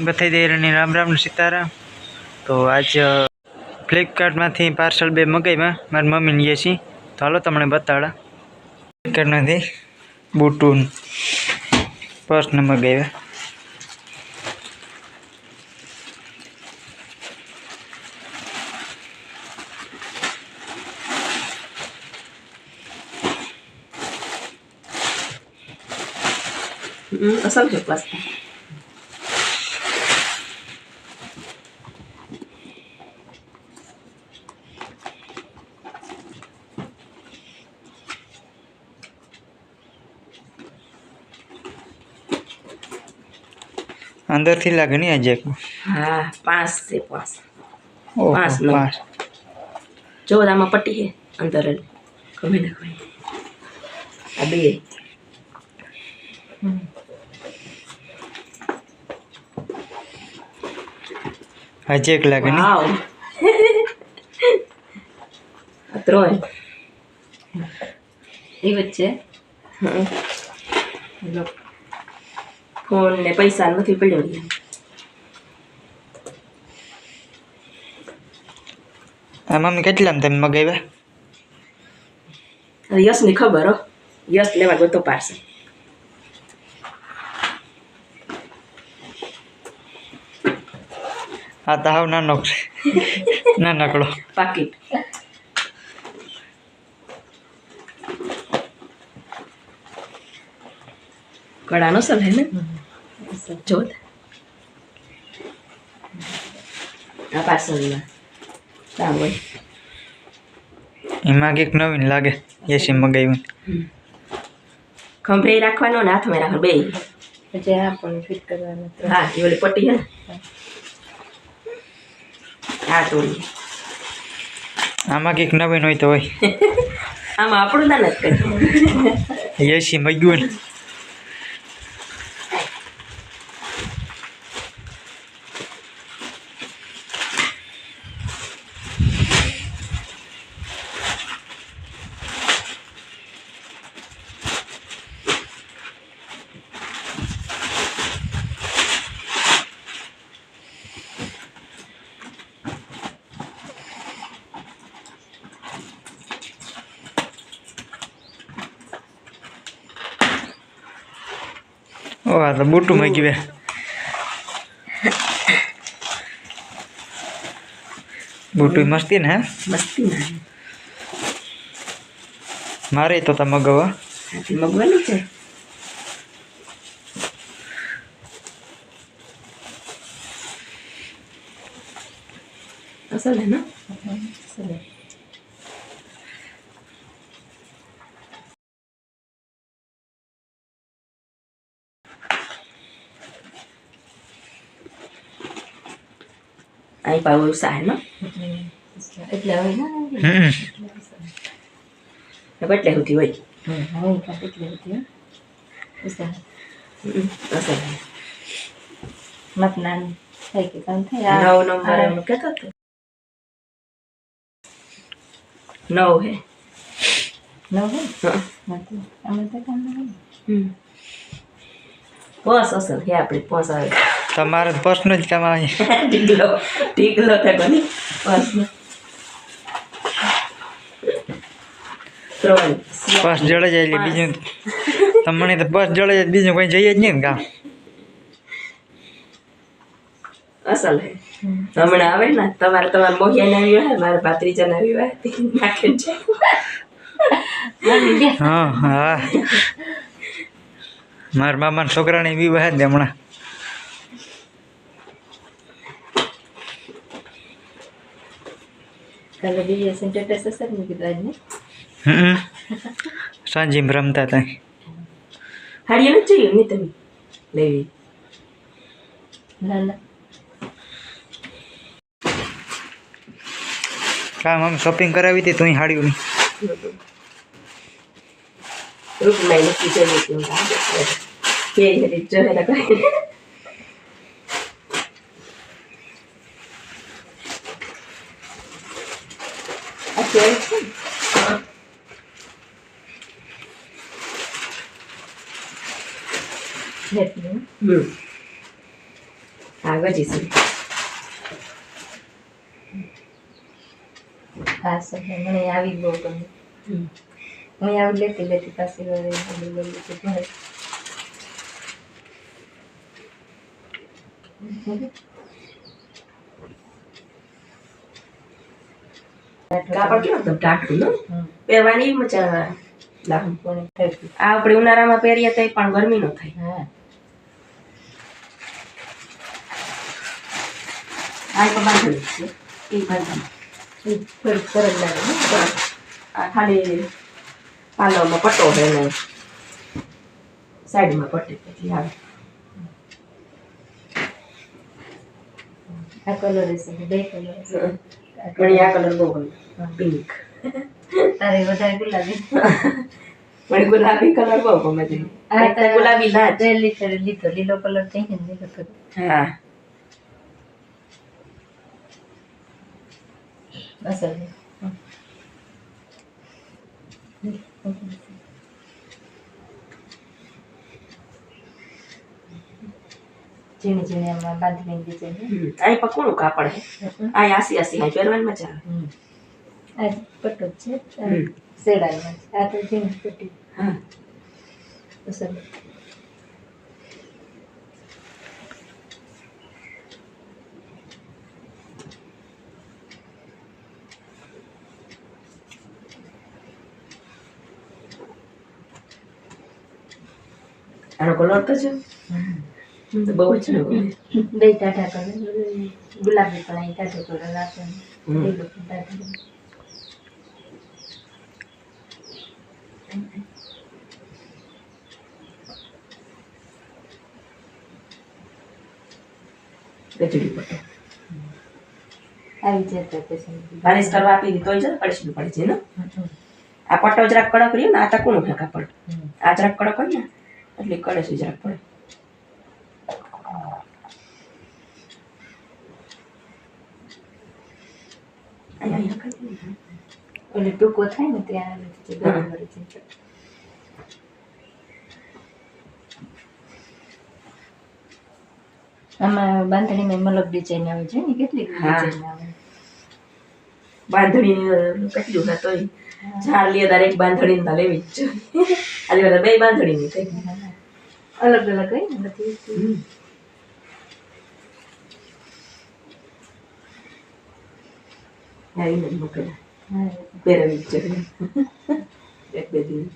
બધાય દેરાની રામ રામ ને સીતારામ। તો આજ ફ્લિપકાર્ટમાંથી પાર્સલ 2 મગાવ્યા મારી મમ્મીને લઈએ છીએ। તો હાલો તમને બતાડા। ફ્લિપકાર્ટમાંથી બૂટુન પર્સને મગાવ્યા। અસલ છે પાસ્તા અંદરથી લાગે નહીં આજે। હા 5 છે 5 ઓહો 5 નો 5 જો આમાં પટ્ટી છે અંદર ગમે ના કોઈ આ બે આજે એક લાગે નહીં। વાવ ત્રણ એ વચ્ચે ફોન ને પૈસા નથી પડ્યો આ મમ્મી કેટલામાં તમે મગાવ્યા? યશ ની ખબર હો યશ લેવા ગયો તો પાર્સલ આ તો હાવ નાનો છે નાનકડો પાકીટ કડાનો સર હે ને જો આ પાર્સલમાં દામ હોય એમાં કંઈક નવીન લાગે એસી મગાવ્યું। ખંભે રાખવાનો ને હાથમાં રાખવાનો બે પછી આ પણ ફિટ કરવાનું હા એ ઓલી પટ્ટી હે ને હા તોડી આમાં કંઈક નવીન હોય તો હોય। આમાં આપણું દાન જ કરી એસી મગ્યું ને ઓ આ તો બૂટું મગ્યું બૂટું મસ્તી ને હે મસ્તી ના મારે તો તમે મગાવવા હાથી મગવાનું છે અસલ હે ને आई पाव साहे ना એટલે હવે ના बटले होती वही હવે એટલે હતી ઉસા असल મતનાન થઈ કે કામ થઈ नौ नंबर है क्या कहते नौ है ન હોય हाँ નથી અમે તો કામ નહીં बस असल है अपने पास आए તમારે પર્સનલ જ કામ આવે ટીકલો था कोनी बस ત્રણ બસ જડે જાય એટલે બીજું તમને તો બસ જડે જાય બીજું કોઈ જઈએ જ નહીં ને કામ અસલ હે હમણાં આવે ને તમારે મોહિયા ને આવ્યું હે મારા ભાત્રીજા ને આવ્યું હે નાખે છે હા હા મારા મામાના છોકરાને વિવાહ જ હમણાં કાલે બીજે સેન્ટેટસ અસર ને કીધું આજ ને સાંજે રમતા હતા હાડી નથી જોઈએ નહીં તમે લેવી ના ના કામ આમ શોપિંગ કરાવી હતી તો હાડ્યું નહીં રૂપમાં નથી જોઈએ કે રીત જો હે લગાવી અત્યારે હેપી હા ગજી છે હા સર મને આવી બહુ ગમે હું આવી લેતી લેતી પાછી ઘરે કાપડ કેવું એકદમ ટાટું નો પહેરવાની એવી મજા આવે લાહુ. કોને થઈ આ આપણે ઉનાળામાં પહેરીએ તો પણ ગરમી નો થાય. હા આ તો બાંધણી છે એ બાંધણી એ થોડીક સરળ લાગે ને આ ખાલી પાલવમાં પટ્ટો છે ને સાઈડમાં પટ્ટી પછી આવે. આ કલર છે બે કલર મને આ કલર બહુ ગમે પિંક. તારે વધારે ગુલાબી મને ગુલાબી કલર બહુ ગમે છે. આ તો ગુલાબી ના જ. લીધો લીલો કલર થઈ ને લીલો કલર હા અસર ઝીણી ઝીણી આમાં બાંધણી ડિઝાઇન અહીં પકોડું કાપડ છે આ આસી આસી અહીં પહેરવાની મજા આવે. આ પટ્ટો જ છે શેડાઈમાં આ તો ઝીણી પટ્ટી હા અસર આનો કલર તો છે બહુ જ ગમે. બે ટાટા કલર ગુલાબી પણ અહીં ટાટો કલર આપે લીલો પણ ટાટો ગજડી પટ્ટો આવી જતો પછી પાલિશ કરવા આપી દીધી તોય જરા પાલિશ પડે છે ને. આ પટ્ટો જરાક કડક રહ્યો ને આ ટકુનું છે કાપડ આ જરાક કડક હોય ને એટલે કડે છે જરાક પડે. એટલે ટૂંકો થાય ને ત્યાં બરાબર છે આમાં બાંધણીમાં મલક ડિઝાઇન આવે છે ને કેટલી ડિઝાઇન આવે બાંધણી કેટલું છે તોય ચાર લે તારે એક બાંધણી ને લેવી જ છે. આજે બધા બે બાંધણી ની થઈ અલગ અલગ હોય ને બધી આવીને મોકલ્યા હા પહેરવી જ છે એક બે દિવસ